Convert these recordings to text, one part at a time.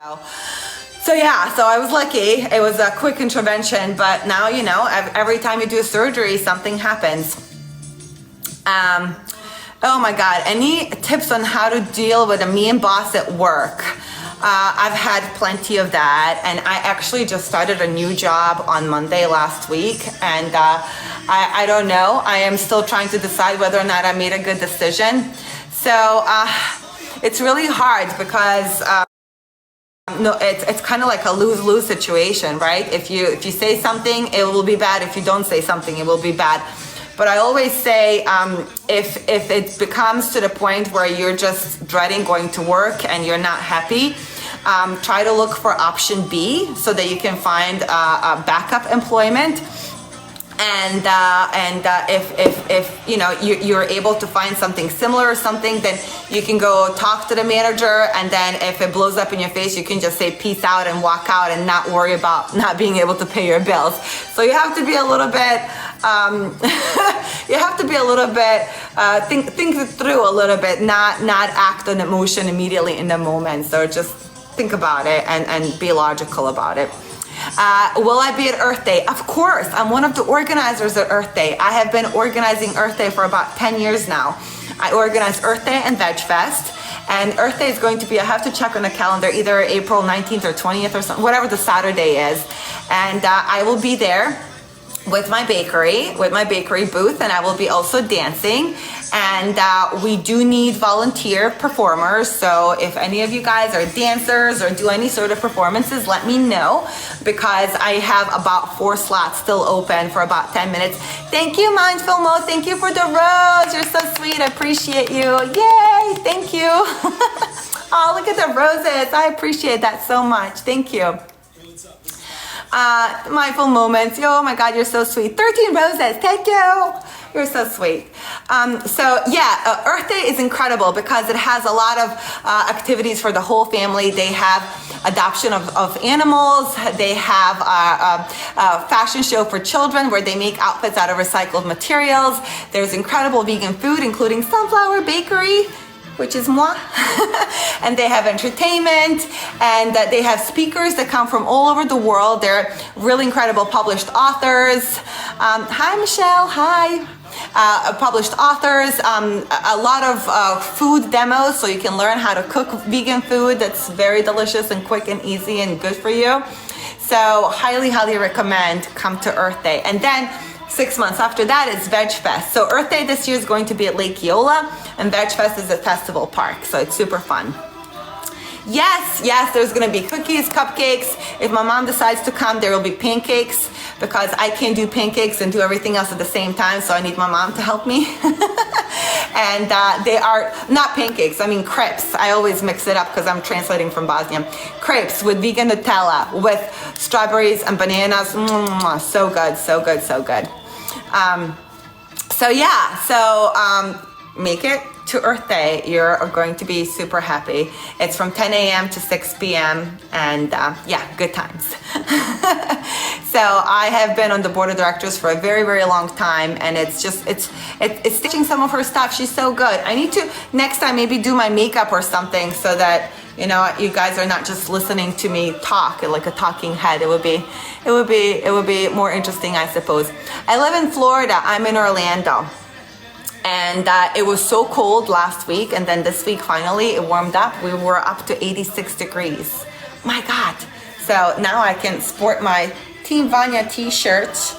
So yeah, so I was lucky. It was a quick intervention, but now, you know, every time you do a surgery, something happens. Oh my God, any tips on how to deal with a mean boss at work? I've had plenty of that, and I actually just started a new job on Monday last week, and I don't know. I am still trying to decide whether or not I made a good decision. So it's really hard because no, it's kind of like a lose-lose situation, right? If you say something, it will be bad. If you don't say something, it will be bad. But I always say, if it becomes to the point where you're just dreading going to work and you're not happy, try to look for option B so that you can find a backup employment. And if you know you're able to find something similar or something, then you can go talk to the manager, and then if it blows up in your face, you can just say peace out and walk out and not worry about not being able to pay your bills. So you have to be a little bit think it through a little bit, not act on emotion immediately in the moment. So just think about it and be logical about it. Will I be at Earth Day? Of course. I'm one of the organizers at Earth Day. I have been organizing Earth Day for about 10 years now. I organize Earth Day and Veg Fest. And Earth Day is going to be, I have to check on the calendar, either April 19th or 20th or something, whatever the Saturday is. And I will be there with my bakery booth, and I will be also dancing. And we do need volunteer performers, so if any of you guys are dancers or do any sort of performances, let me know, because I have about 4 slots still open for about 10 minutes. Thank you, Mindful Mo. Thank you for the rose. You're so sweet. I appreciate you. Yay. Thank you. Oh, look at the roses. I appreciate that so much. Thank you. Mindful moments. Oh my God, you're so sweet. 13 roses. Thank you. You're so sweet. So yeah, Earth Day is incredible because it has a lot of activities for the whole family. They have adoption of animals. They have a fashion show for children where they make outfits out of recycled materials. There's incredible vegan food, including Sunflower Bakery, which is moi. And they have entertainment, and they have speakers that come from all over the world. They're really incredible published authors. Hi, Michelle. Hi. Published authors, a lot of food demos, so you can learn how to cook vegan food that's very delicious and quick and easy and good for you. So highly recommend come to Earth Day. And then 6 months after that is Veg Fest. So Earth Day this year is going to be at Lake Eola, and Veg Fest is at Festival Park, so it's super fun. Yes, there's gonna be cookies, cupcakes. If my mom decides to come, there will be pancakes, because I can't do pancakes and do everything else at the same time, so I need my mom to help me. And they are not pancakes, I mean crepes. I always mix it up because I'm translating from Bosnian. Crepes with vegan Nutella, with strawberries and bananas. So good, so good, so good. Make it to Earth Day. You're going to be super happy. It's from 10 a.m. to 6 p.m. and yeah, good times. So I have been on the board of directors for a very long time, and it's stitching some of her stuff. She's so good. I need to next time maybe do my makeup or something, so that you know you guys are not just listening to me talk like a talking head. It would be more interesting, I suppose. I live in Florida. I'm in Orlando. And it was so cold last week, and then this week finally it warmed up. We were up to 86 degrees. My God. So now I can sport my Team Vanja t-shirt.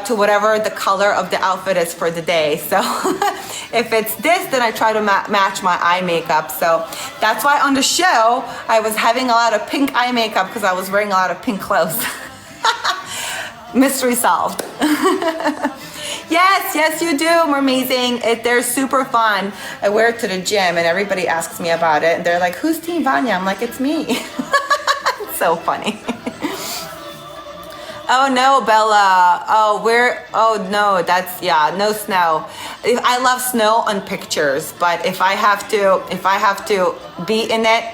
To whatever the color of the outfit is for the day. So if it's this, then I try to match my eye makeup. So that's why on the show I was having a lot of pink eye makeup, because I was wearing a lot of pink clothes. Mystery solved. Yes, you do. I'm amazing. They're super fun. I wear it to the gym and everybody asks me about it, and they're like, who's Team Vanja? I'm like, it's me. It's so funny. Oh no, Bella. Oh, where? Oh no, that's yeah, no snow. I love snow on pictures, but if I have to be in it,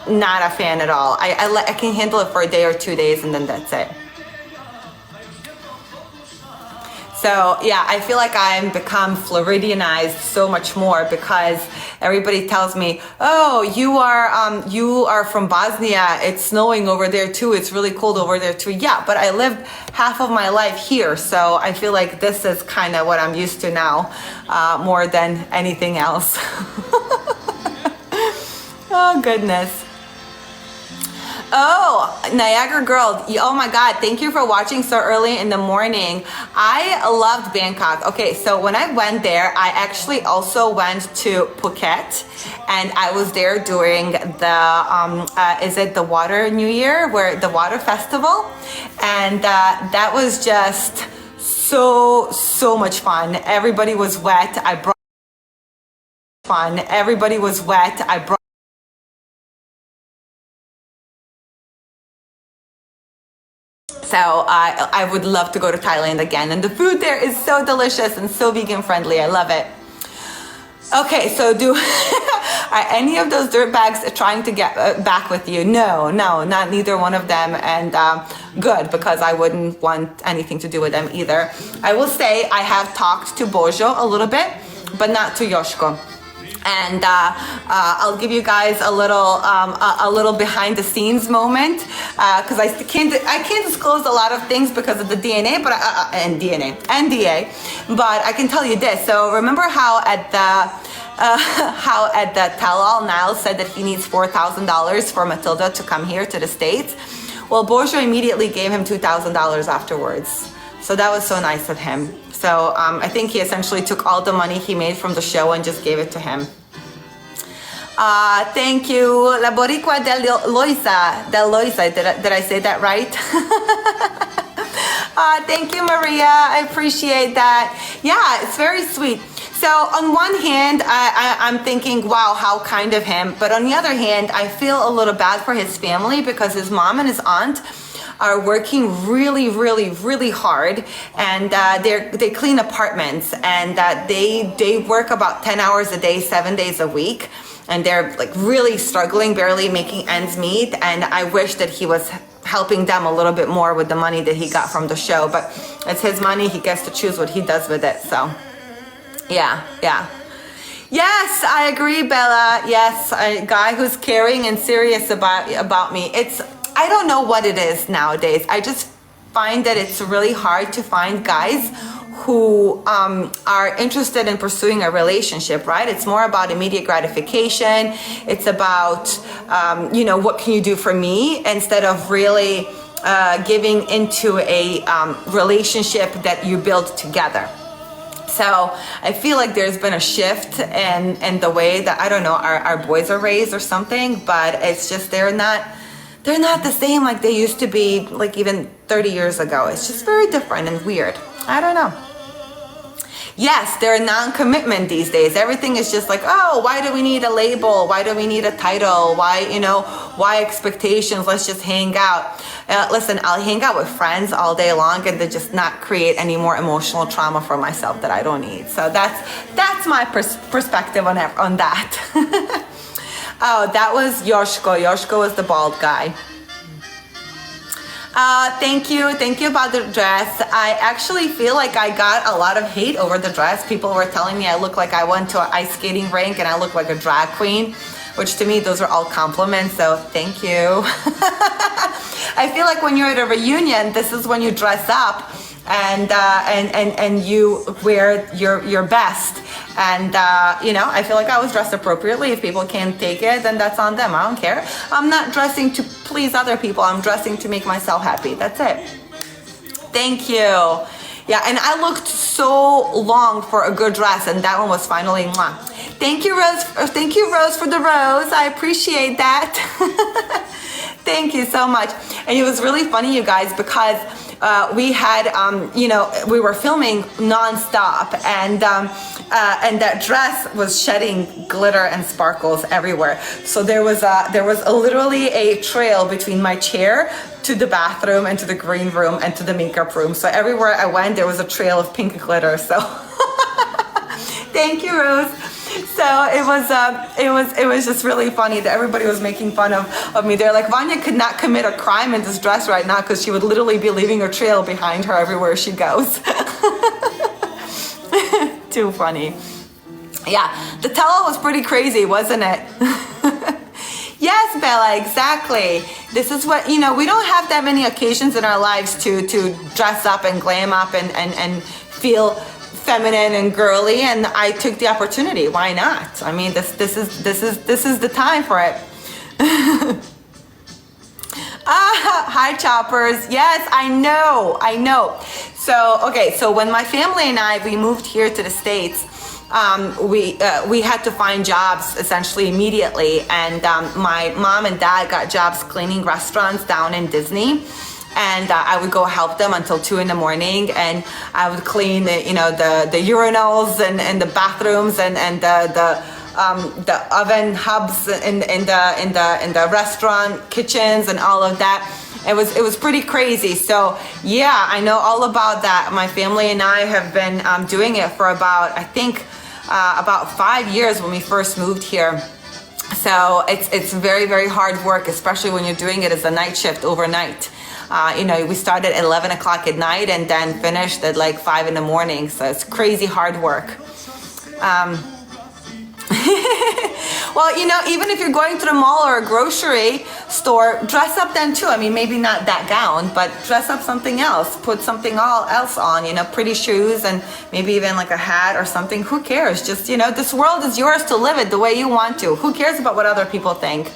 not a fan at all. I can handle it for a day or 2 days, and then that's it. So yeah, I feel like I'm become Floridianized so much more because everybody tells me, "Oh, you are from Bosnia. It's snowing over there too. It's really cold over there too." Yeah, but I lived half of my life here, so I feel like this is kind of what I'm used to now, more than anything else. Oh goodness. Oh, Niagara Girl. Oh my God. Thank you for watching so early in the morning. I loved Bangkok. Okay, so when I went there, I actually also went to Phuket, and I was there during the, is it the Water New Year, where the Water Festival? And that was just so much fun. Everybody was wet. Everybody was wet. I brought So I would love to go to Thailand again. And the food there is so delicious and so vegan friendly. I love it. Okay, so are any of those dirtbags trying to get back with you? No, not neither one of them. And good, because I wouldn't want anything to do with them either. I will say I have talked to Bojo a little bit, but not to Yoshko. And I'll give you guys a little behind the scenes moment, because I can't disclose a lot of things because of the DNA, but NDA. But I can tell you this. So remember how at the tell-all Niall said that he needs $4,000 for Matilda to come here to the States? Well, Bojo immediately gave him $2,000 afterwards. So that was so nice of him. So I think he essentially took all the money he made from the show and just gave it to him. Thank you, La Boricua del Loisa. Did I say that right? Thank you, Maria. I appreciate that. Yeah, it's very sweet. So on one hand, I'm thinking, wow, how kind of him. But on the other hand, I feel a little bad for his family because his mom and his aunt are working really hard, and they clean apartments, and they work about 10 hours a day, 7 days a week, and they're like really struggling, barely making ends meet. And I wish that he was helping them a little bit more with the money that he got from the show, but it's his money. He gets to choose what he does with it. So yeah. Yes, I agree, Bella. Yes, a guy who's caring and serious about me. I don't know what it is nowadays. I just find that it's really hard to find guys who are interested in pursuing a relationship, right? It's more about immediate gratification. It's about, what can you do for me, instead of really giving into a relationship that you build together. So I feel like there's been a shift in the way that, I don't know, our boys are raised or something, but it's just they're not the same like they used to be, like even 30 years ago. It's just very different and weird. I don't know. Yes, they're non-commitment these days. Everything is just like, oh, why do we need a label? Why do we need a title? Why expectations? Let's just hang out. Listen, I'll hang out with friends all day long and then just not create any more emotional trauma for myself that I don't need. So that's my perspective on that. Oh, that was Yoshko. Yoshko was the bald guy. Thank you about the dress. I actually feel like I got a lot of hate over the dress. People were telling me I look like I went to an ice skating rink and I look like a drag queen, which to me, those are all compliments. So thank you. I feel like when you're at a reunion, this is when you dress up and you wear your best. And, I feel like I was dressed appropriately. If people can't take it, then that's on them. I don't care. I'm not dressing to please other people. I'm dressing to make myself happy. That's it. Thank you. Yeah, and I looked so long for a good dress, and that one was finally mwah. Thank you, Rose. Thank you, Rose, for the rose. I appreciate that. Thank you so much. And it was really funny, you guys, because we had, we were filming nonstop, and that dress was shedding glitter and sparkles everywhere. So there was literally a trail between my chair to the bathroom and to the green room and to the makeup room. So everywhere I went, there was a trail of pink glitter. So thank you, Rose. So it was just really funny that everybody was making fun of me. They're like, Vanja could not commit a crime in this dress right now because she would literally be leaving a trail behind her everywhere she goes. Too funny. Yeah, the tell-all was pretty crazy, wasn't it? Yes, Bella, exactly. This is what, we don't have that many occasions in our lives to dress up and glam up and feel feminine and girly, and I took the opportunity. Why not? I mean, this is the time for it. Hi, choppers. Yes, I know. So when my family and we moved here to the States, we had to find jobs essentially immediately, and my mom and dad got jobs cleaning restaurants down in Disney. And I would go help them until 2 a.m, and I would clean the urinals and the bathrooms and the oven hubs in the restaurant kitchens and all of that. It was pretty crazy. So yeah, I know all about that. My family and I have been doing it for about 5 years when we first moved here. So it's very, very hard work, especially when you're doing it as a night shift overnight. We started at 11 o'clock at night and then finished at like 5 a.m. So it's crazy hard work. Well, even if you're going to the mall or a grocery store, dress up then too. I mean, maybe not that gown, but dress up something else. Put something else on, pretty shoes and maybe even like a hat or something. Who cares? Just, this world is yours to live it the way you want to. Who cares about what other people think?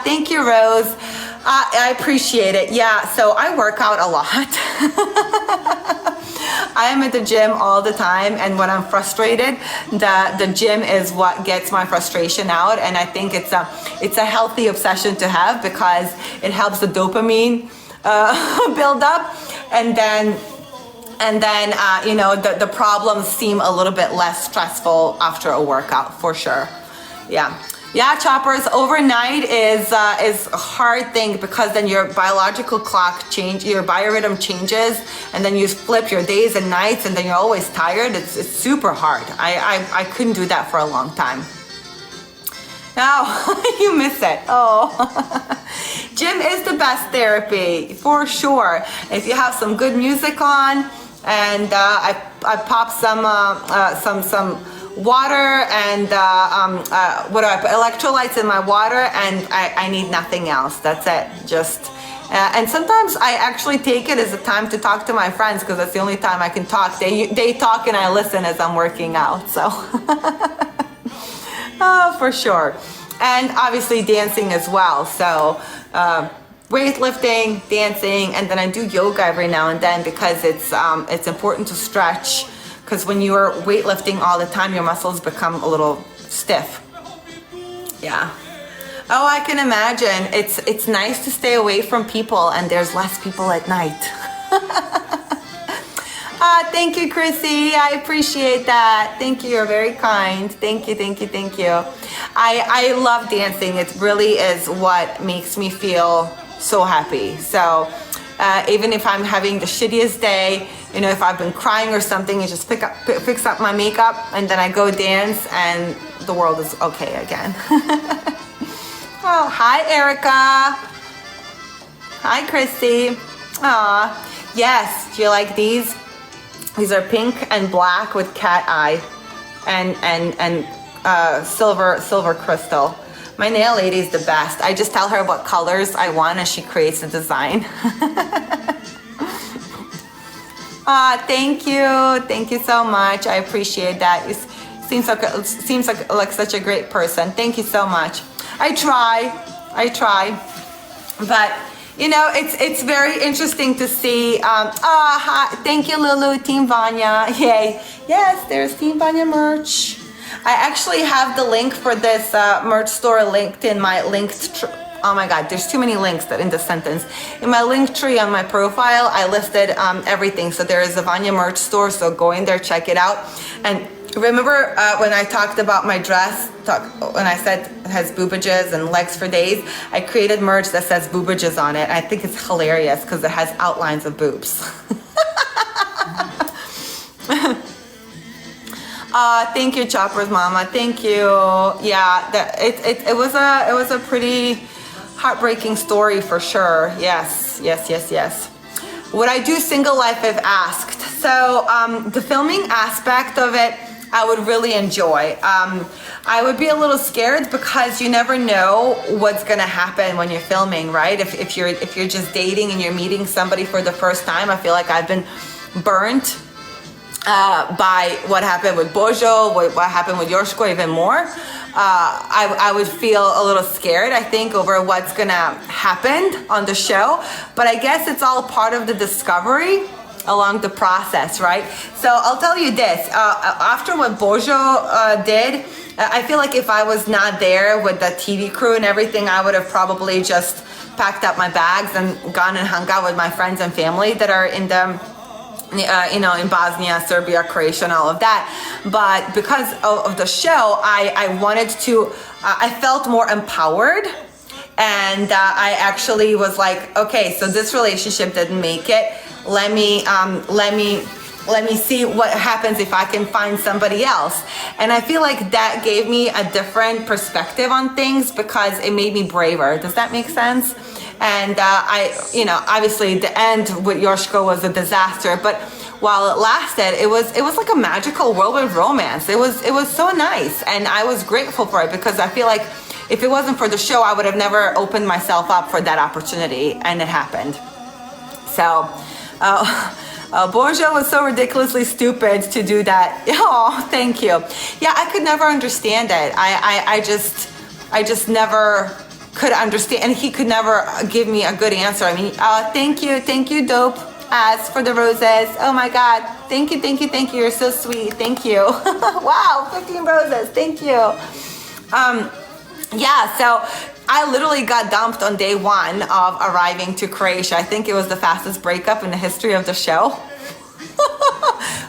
Thank you, Rose. I appreciate it. Yeah, so I work out a lot. I am at the gym all the time, and when I'm frustrated, the gym is what gets my frustration out, and I think it's a healthy obsession to have because it helps the dopamine build up, and then the problems seem a little bit less stressful after a workout, for sure. Yeah, choppers, overnight is a hard thing because then your biological clock your biorhythm changes, and then you flip your days and nights, and then you're always tired. It's super hard. I couldn't do that for a long time. Oh, you miss it. Oh, gym is the best therapy, for sure. If you have some good music on, and I pop some water and what do I put? Electrolytes in my water, and I need nothing else. That's it. Just and sometimes I actually take it as a time to talk to my friends because that's the only time I can talk. They talk and I listen as I'm working out. So oh, for sure. And obviously dancing as well. So weightlifting, dancing, and then I do yoga every now and then because it's important to stretch. Because when you're weightlifting all the time, your muscles become a little stiff. Yeah. Oh, I can imagine. It's nice to stay away from people, and there's less people at night. Thank you, Chrissy. I appreciate that. Thank you. You're very kind. Thank you. I love dancing. It really is what makes me feel so happy. So even if I'm having the shittiest day, if I've been crying or something, I just fix up my makeup, and then I go dance, and the world is okay again. Oh, hi, Erica. Hi, Christy. Aw, yes. Do you like these? These are pink and black with cat eye, and silver crystal. My nail lady is the best. I just tell her what colors I want, and she creates the design. Thank you so much. I appreciate that. You seems like such a great person. Thank you so much. I try, but it's very interesting to see. Hi, thank you, Lulu. Team Vanja, yay! Yes, there's Team Vanja merch. I actually have the link for this merch store linked in my linked Oh my God, there's too many links that in the sentence. In my link tree on my profile, I listed everything. So there is a Vanja merch store, so go in there, check it out. And remember when I talked about my dress, when I said it has boobages and legs for days, I created merch that says boobages on it. I think it's hilarious because it has outlines of boobs. Thank you, Choppers Mama. Thank you. Yeah, it was a pretty heartbreaking story for sure. Yes. Would I do single life if asked? So the filming aspect of it, I would really enjoy. I would be a little scared because you never know what's gonna happen when you're filming, right? If you're just dating and you're meeting somebody for the first time, I feel like I've been burnt by what happened with Bojo, what happened with Yoshiko even more. I would feel a little scared, I think, over what's gonna happen on the show. But I guess it's all part of the discovery along the process, right? So I'll tell you this, after what Bojo did, I feel like if I was not there with the TV crew and everything, I would have probably just packed up my bags and gone and hung out with my friends and family that are in the in Bosnia, Serbia, Croatia, and all of that. But because of the show, I wanted to, I felt more empowered. And I actually was like, okay, so this relationship didn't make it. Let me see what happens if I can find somebody else. And I feel like that gave me a different perspective on things because it made me braver. Does that make sense? And obviously the end with Yoshiko was a disaster, but while it lasted, it was like a magical whirlwind romance. It was so nice, and I was grateful for it because I feel like if it wasn't for the show, I would have never opened myself up for that opportunity, and it happened. So, Borgia was so ridiculously stupid to do that. Oh, thank you. Yeah, I could never understand it. I just never could understand, and he could never give me a good answer. I mean, thank you, Dope As for the roses. Oh my God, thank you. You're so sweet. Thank you. Wow, 15 roses. Thank you. Yeah, so I literally got dumped on day one of arriving to Croatia. I think it was the fastest breakup in the history of the show.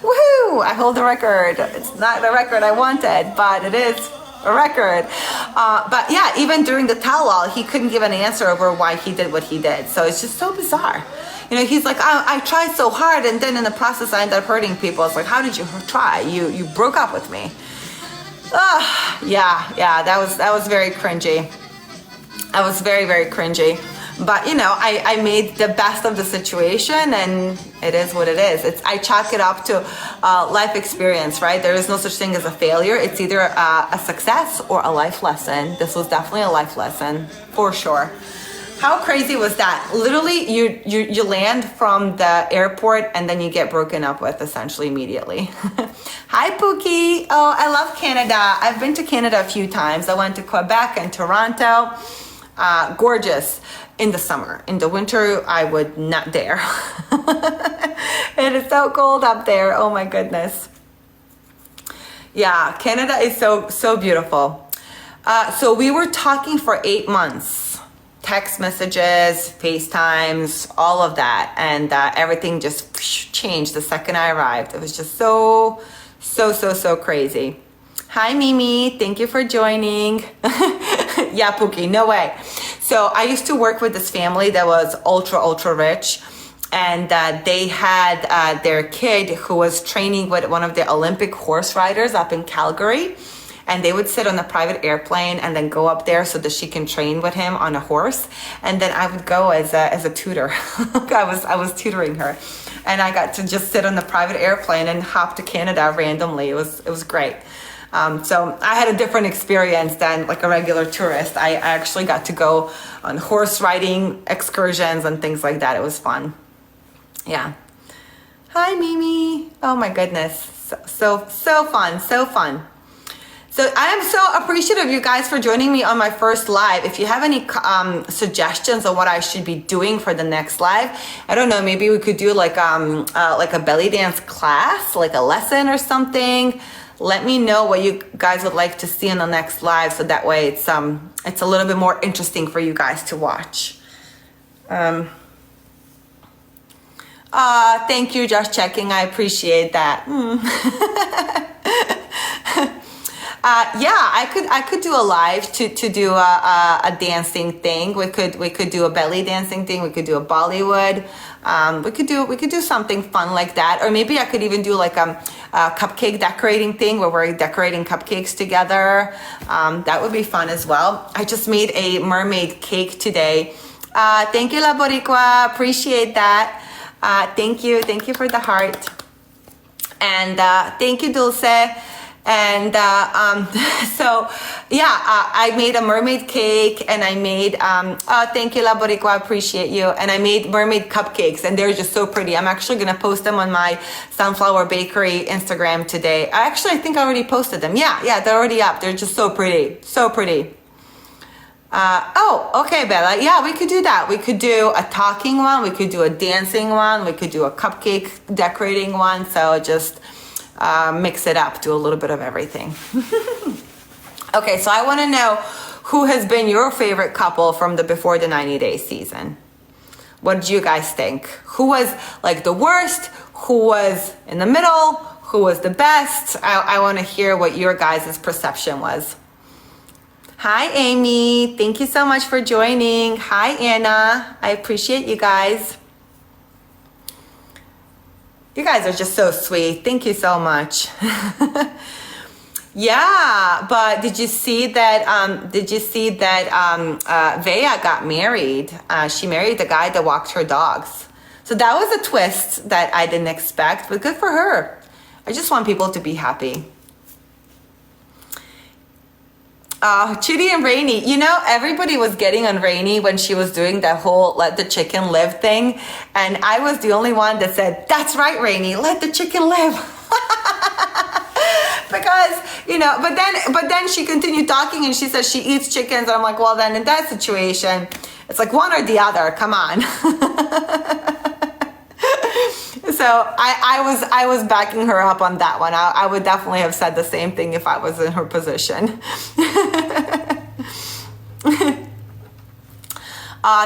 Woohoo! I hold the record. It's not the record I wanted, but it is a record. But yeah, even during the tell-all, he couldn't give an answer over why he did what he did. So it's just so bizarre. You know, he's like, I tried so hard, and then in the process, I ended up hurting people. It's like, how did you try? You broke up with me. Yeah, that was very cringy. I was very, very cringy. But, you know, I made the best of the situation, and it is what it is. I chalk it up to life experience, right? There is no such thing as a failure. It's either a success or a life lesson. This was definitely a life lesson, for sure. How crazy was that? Literally, you land from the airport and then you get broken up with essentially immediately. Hi, Pookie. Oh, I love Canada. I've been to Canada a few times. I went to Quebec and Toronto. Gorgeous in the summer. In the winter, I would not dare. It is so cold up there. Oh my goodness. Yeah, Canada is so beautiful. So we were talking for 8 months. Text messages, FaceTimes, all of that. And everything just changed the second I arrived. It was just so crazy. Hi, Mimi. Thank you for joining. Yeah, Pookie, no way. So I used to work with this family that was ultra rich. And they had their kid who was training with one of the Olympic horse riders up in Calgary. And they would sit on a private airplane and then go up there so that she can train with him on a horse. And then I would go as a tutor. I was tutoring her, and I got to just sit on the private airplane and hop to Canada randomly. It was great. So I had a different experience than like a regular tourist. I actually got to go on horse riding excursions and things like that. It was fun. Yeah. Hi, Mimi. Oh my goodness. So fun. So fun. So I am so appreciative, you guys, for joining me on my first live. If you have any suggestions on what I should be doing for the next live, I don't know, maybe we could do like a belly dance class, like a lesson or something. let me know what you guys would like to see in the next live, so that way it's a little bit more interesting for you guys to watch. Thank you, just checking. I appreciate that. Yeah, I could do a live to do a dancing thing. We could do a belly dancing thing. We could do a Bollywood. We could do something fun like that, or maybe I could even do like a cupcake decorating thing where we're decorating cupcakes together. That would be fun as well. I just made a mermaid cake today. Thank you, La Boricua. Appreciate that. Thank you for the heart, and thank you, Dulce. And so yeah, I made a mermaid cake, and I made thank you, La Boricua, I appreciate you. And I made mermaid cupcakes, and they're just so pretty. I'm actually gonna post them on my Sunflower Bakery Instagram today. I think I already posted them. Yeah, they're already up. They're just so pretty, so pretty. Oh, okay, Bella. Yeah, we could do that. We could do a talking one. We could do a dancing one. We could do a cupcake decorating one. So just mix it up, do a little bit of everything. Okay, so I want to know who has been your favorite couple from the Before the 90 Days season. What did you guys think? Who was like the worst? Who was in the middle? Who was the best? I want to hear what your guys' perception was. Hi, Amy. Thank you so much for joining. Hi, Anna. I appreciate you guys. You guys are just so sweet. Thank you so much. Yeah, but did you see that? Vanja got married? She married the guy that walked her dogs. So that was a twist that I didn't expect, but good for her. I just want people to be happy. Chitty and Rainy, you know, everybody was getting on Rainy when she was doing that whole let the chicken live thing. And I was the only one that said, that's right, Rainy, let the chicken live. Because, you know, but then she continued talking and she said she eats chickens. And I'm like, well, then in that situation, it's like one or the other, come on. So I was backing her up on that one. I would definitely have said the same thing if I was in her position.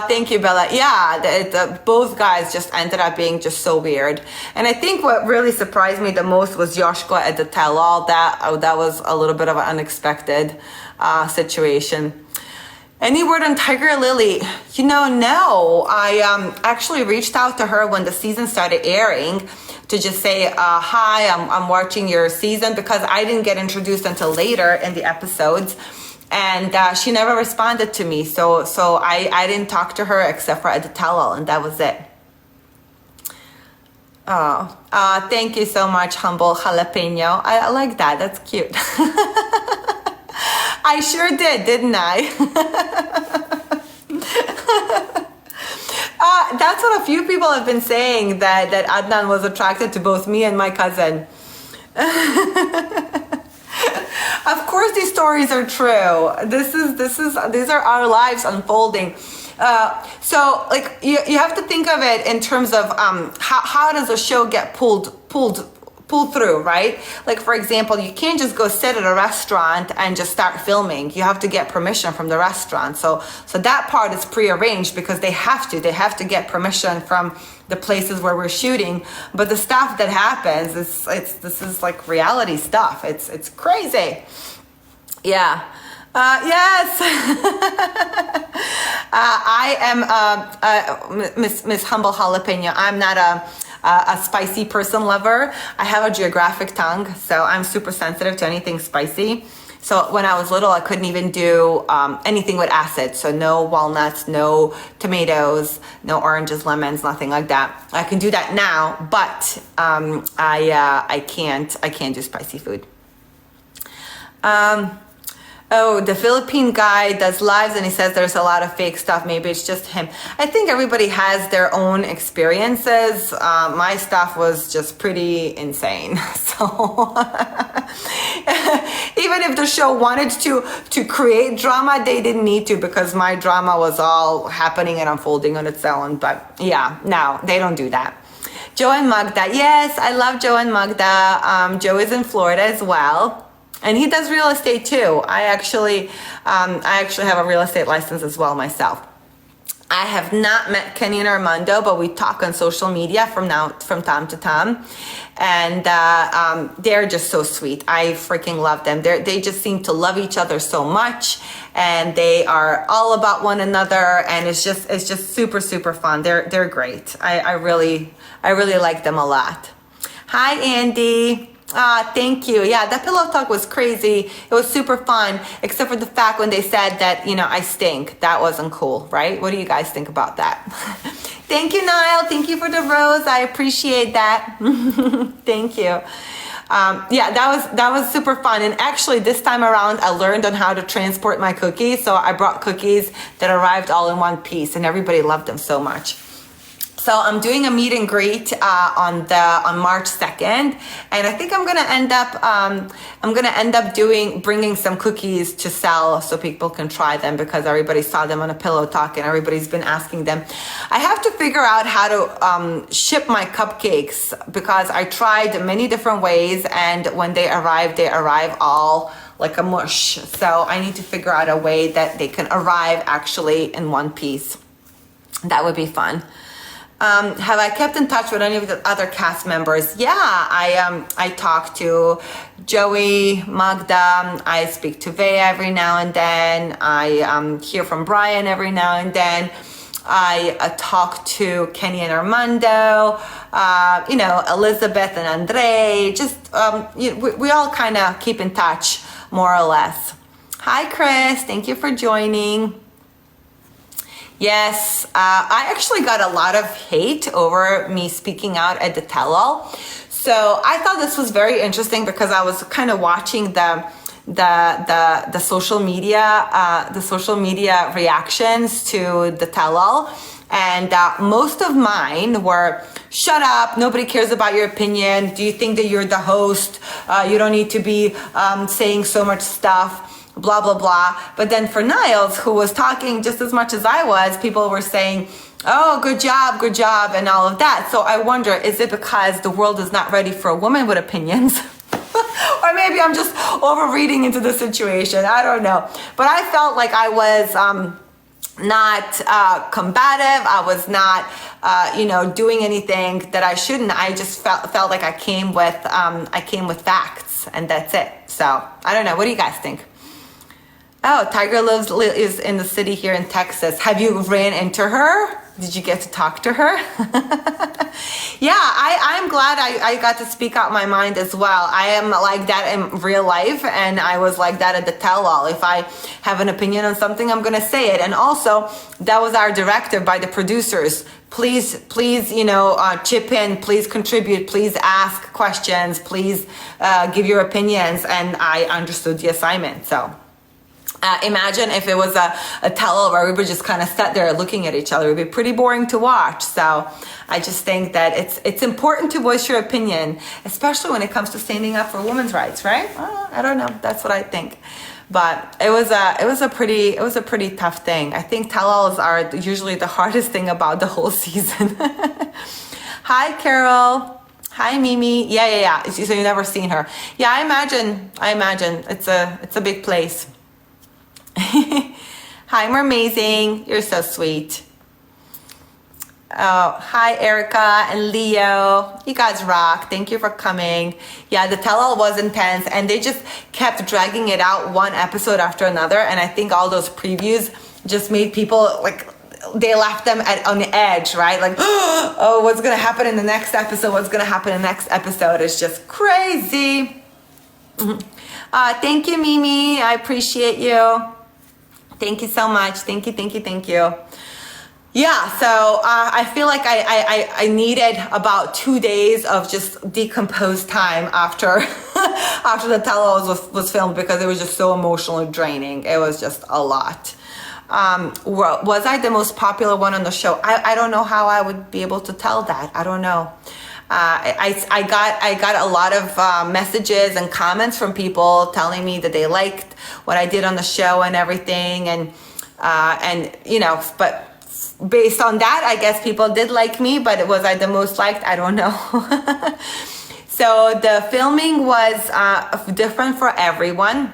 Thank you, Bella. Yeah, both guys just ended up being just so weird. And I think what really surprised me the most was Yoshko at the tell-all. That was a little bit of an unexpected situation. Any word on Tiger Lily? You know, no. I actually reached out to her when the season started airing to just say, hi, I'm watching your season, because I didn't get introduced until later in the episodes. And she never responded to me. So I didn't talk to her except for at the tell-all, and that was it. Oh, thank you so much, Humble Jalapeno. I like that. That's cute. I sure did, didn't I? That's what a few people have been saying, that Adnan was attracted to both me and my cousin. Of course, these stories are true. These are our lives unfolding. So, like, you have to think of it in terms of how does a show get pulled through, right? Like, for example, you can't just go sit at a restaurant and just start filming. You have to get permission from the restaurant. So that part is prearranged because they have to get permission from the places where we're shooting. But the stuff that happens, this is like reality stuff. It's crazy. Yeah. Yes. I am Miss Humble Jalapeno. I'm not a spicy person lover. I have a geographic tongue, so I'm super sensitive to anything spicy. So when I was little, I couldn't even do anything with acid. So no walnuts, no tomatoes, no oranges, lemons, nothing like that. I can do that now, but I can't do spicy food. Oh, the Philippine guy does lives and he says there's a lot of fake stuff. Maybe it's just him. I think everybody has their own experiences. My stuff was just pretty insane. So even if the show wanted to create drama, they didn't need to, because my drama was all happening and unfolding on its own. But yeah, no, they don't do that. Joe and Magda. Yes, I love Joe and Magda. Joe is in Florida as well, and he does real estate too. I actually have a real estate license as well myself. I have not met Kenny and Armando, but we talk on social media from time to time, and they're just so sweet. I freaking love them. They just seem to love each other so much, and they are all about one another, and it's just super, super fun. They're great. I really like them a lot. Hi, Andy. Thank you. Yeah, that pillow talk was crazy. It was super fun, except for the fact when they said that, I stink. That wasn't cool, right? What do you guys think about that? Thank you, Niall. Thank you for the rose. I appreciate that. Thank you. Yeah, that was super fun. And actually, this time around, I learned on how to transport my cookies. So I brought cookies that arrived all in one piece, and everybody loved them so much. So I'm doing a meet and greet on March 2nd, and I think I'm gonna end up bringing some cookies to sell so people can try them, because everybody saw them on a pillow talk and everybody's been asking them. I have to figure out how to ship my cupcakes, because I tried many different ways, and when they arrive all like a mush. So I need to figure out a way that they can arrive actually in one piece. That would be fun. Have I kept in touch with any of the other cast members? Yeah, I talk to Joey, Magda, I speak to Vea every now and then, I hear from Brian every now and then, I talk to Kenny and Armando, Elizabeth and Andre, just, we all kind of keep in touch, more or less. Hi, Chris, thank you for joining. Yes, I actually got a lot of hate over me speaking out at the tell-all. So I thought this was very interesting, because I was kind of watching the social media reactions to the tell-all, and most of mine were, shut up, nobody cares about your opinion, do you think that you're the host, you don't need to be saying so much stuff, blah, blah, blah. But then for Niles, who was talking just as much as I was, people were saying, oh, good job, and all of that. So I wonder, is it because the world is not ready for a woman with opinions? Or maybe I'm just overreading into the situation. I don't know. But I felt like I was not combative. I was not, doing anything that I shouldn't. I just felt like I came with facts, and that's it. So I don't know. What do you guys think? Oh, Tiger is in the city here in Texas. Have you ran into her? Did you get to talk to her? Yeah, I'm glad I got to speak out my mind as well. I am like that in real life, and I was like that at the tell-all. If I have an opinion on something, I'm gonna say it. And also, that was our directive by the producers. Please, chip in, please contribute, please ask questions, please give your opinions. And I understood the assignment, so. Imagine if it was a tell-all where we would just kind of sat there looking at each other. It would be pretty boring to watch. So I just think that it's important to voice your opinion, especially when it comes to standing up for women's rights, right? I don't know. That's what I think. But it was a pretty tough thing. I think tell-alls are usually the hardest thing about the whole season. Hi, Carol. Hi, Mimi. Yeah. So you've never seen her. Yeah, I imagine it's a big place. Hi, I'm amazing. You're so sweet. Oh, hi, Erica and Leo. You guys rock. Thank you for coming. Yeah, the tell-all was intense, and they just kept dragging it out one episode after another. And I think all those previews just made people they left them on the edge, right? Like, oh, what's going to happen in the next episode? What's going to happen in the next episode? It's just crazy. Thank you, Mimi. I appreciate you. Thank you so much. Thank you. Yeah, so I feel like I needed about 2 days of just decomposed time after the tell-all was filmed, because it was just so emotionally draining. It was just a lot. Was I the most popular one on the show? I don't know how I would be able to tell that. I don't know. I got a lot of messages and comments from people telling me that they liked what I did on the show and everything, and but based on that, I guess people did like me, but was I the most liked? I don't know. So the filming was different for everyone.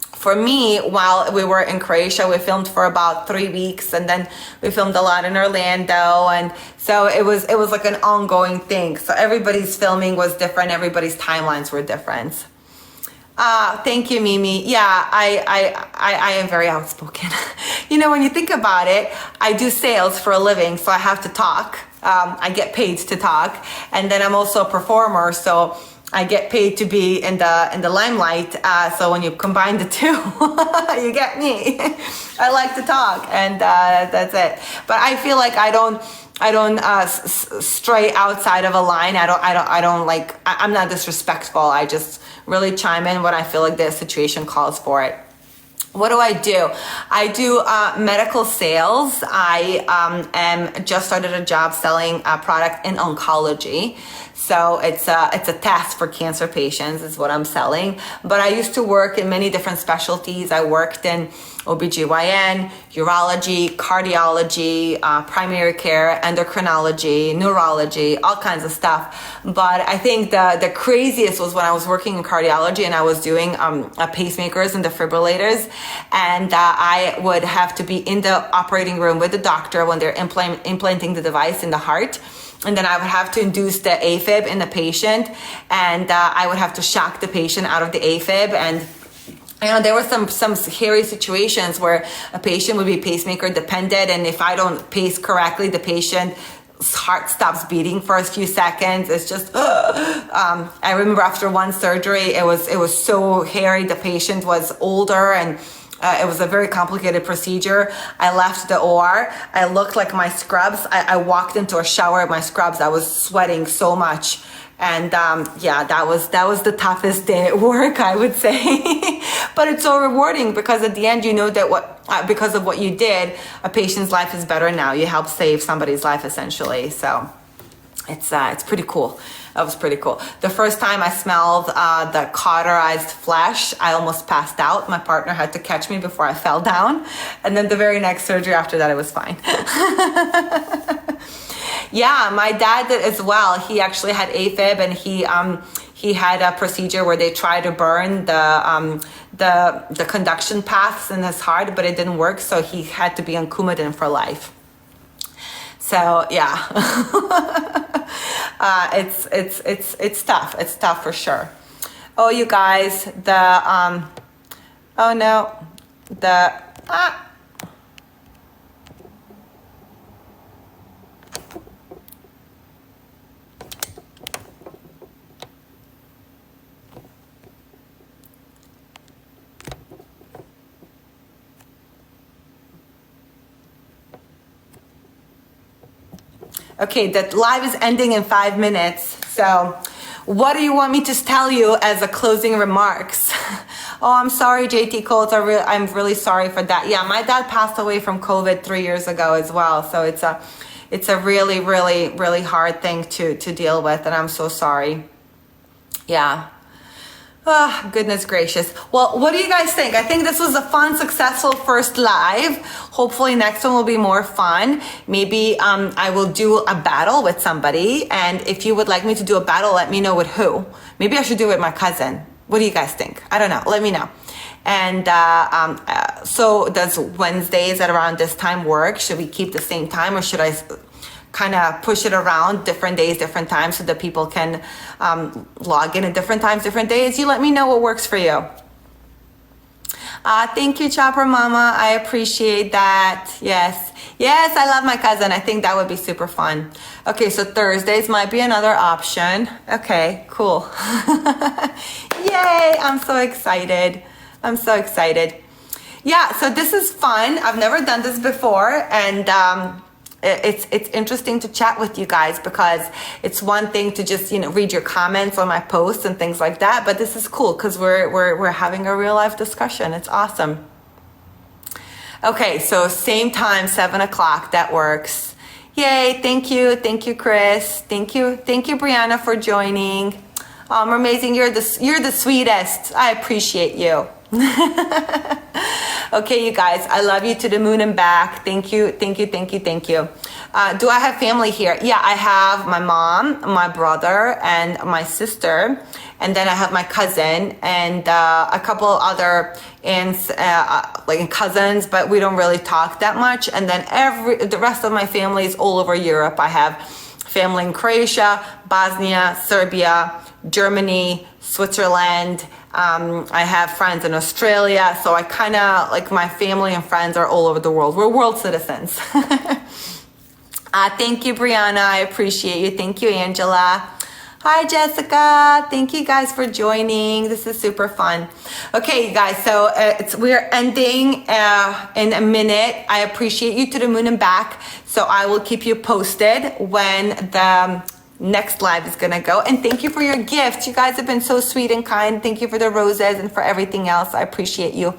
For me, while we were in Croatia, we filmed for about 3 weeks, and then we filmed a lot in Orlando, and so it was like an ongoing thing. So everybody's filming was different, everybody's timelines were different. Thank you, Mimi. Yeah, I am very outspoken. You know, when you think about it, I do sales for a living, so I have to talk. I get paid to talk, and then I'm also a performer, so I get paid to be in the limelight. So when you combine the two, you get me. I like to talk, and that's it. But I feel like I don't stray outside of a line. I don't like. I'm not disrespectful. I just really chime in when I feel like the situation calls for it. What do? I do medical sales. I am just started a job selling a product in oncology. So it's a test for cancer patients is what I'm selling. But I used to work in many different specialties. I worked in OBGYN, urology, cardiology, primary care, endocrinology, neurology, all kinds of stuff. But I think the craziest was when I was working in cardiology and I was doing pacemakers and defibrillators. And I would have to be in the operating room with the doctor when they're implanting the device in the heart. And then I would have to induce the AFib in the patient, and I would have to shock the patient out of the AFib. And you know, there were some hairy situations where a patient would be pacemaker dependent, and if I don't pace correctly, the patient's heart stops beating for a few seconds. It's just, I remember after one surgery, it was so hairy. The patient was older, and it was a very complicated procedure. I left the OR. I looked like my scrubs. I walked into a shower in my scrubs. I was sweating so much. And yeah, that was the toughest day at work, I would say. But it's so rewarding because at the end, you know that because of what you did, a patient's life is better now. You helped save somebody's life essentially. So it's pretty cool. That was pretty cool. The first time I smelled the cauterized flesh, I almost passed out. My partner had to catch me before I fell down. And then the very next surgery after that, it was fine. Yeah, my dad did as well. He actually had AFib, and he had a procedure where they tried to burn the conduction paths in his heart, but it didn't work. So he had to be on Coumadin for life. So yeah, it's tough. It's tough for sure. Oh, you guys, oh no, okay, the live is ending in 5 minutes. So what do you want me to tell you as a closing remarks? Oh, I'm sorry, JT Coles. I'm really sorry for that. Yeah, my dad passed away from COVID 3 years ago as well. So it's a really, really, really hard thing to deal with. And I'm so sorry. Yeah. Oh, goodness gracious. Well, what do you guys think? I think this was a fun, successful first live. Hopefully next one will be more fun. Maybe I will do a battle with somebody. And if you would like me to do a battle, let me know with who. Maybe I should do it with my cousin. What do you guys think? I don't know. Let me know. And so does Wednesdays at around this time work? Should we keep the same time, or should I kind of push it around different days, different times, so that people can log in at different times, different days? You let me know what works for you. Thank you, Chopper Mama. I appreciate that. Yes. Yes, I love my cousin. I think that would be super fun. Okay, so Thursdays might be another option. Okay, cool. Yay, I'm so excited. I'm so excited. Yeah, so this is fun. I've never done this before, and it's interesting to chat with you guys, because it's one thing to just, you know, read your comments on my posts and things like that, but this is cool because we're having a real life discussion. It's awesome. Okay, so same time, 7 o'clock, that works. Yay, thank you, Chris. Thank you, Brianna, for joining. Amazing, you're the sweetest. I appreciate you. Okay, you guys, I love you to the moon and back. Thank you, thank you, thank you, thank you. Do I have family here? Yeah, I have my mom, my brother, and my sister. And then I have my cousin and a couple other aunts, like cousins, but we don't really talk that much. And then the rest of my family is all over Europe. I have family in Croatia, Bosnia, Serbia, Germany, Switzerland. I have friends in Australia. So I kind of, like, my family and friends are all over the world. We're world citizens. Thank you, Brianna. I appreciate you. Thank you, Angela. Hi, Jessica. Thank you guys for joining. This is super fun. Okay, you guys, so we're ending in a minute. I appreciate you to the moon and back. So I will keep you posted when the next live is going to go. And thank you for your gifts. You guys have been so sweet and kind. Thank you for the roses and for everything else. I appreciate you.